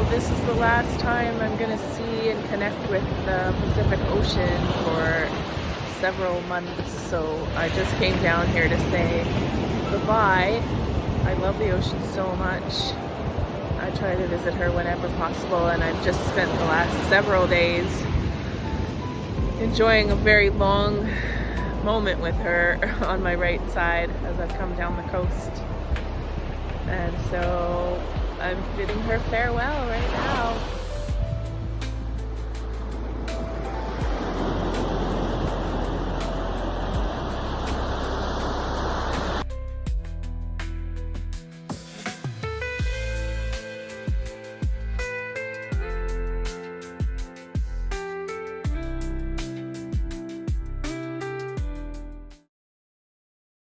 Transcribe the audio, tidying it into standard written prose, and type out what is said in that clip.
this is the last time I'm gonna see and connect with the Pacific Ocean for several months, so I just came down here to say goodbye. I love the ocean so much. I try to visit her whenever possible, and I've just spent the last several days enjoying a very long moment with her on my right side as I've come down the coast. And so I'm bidding her farewell right now.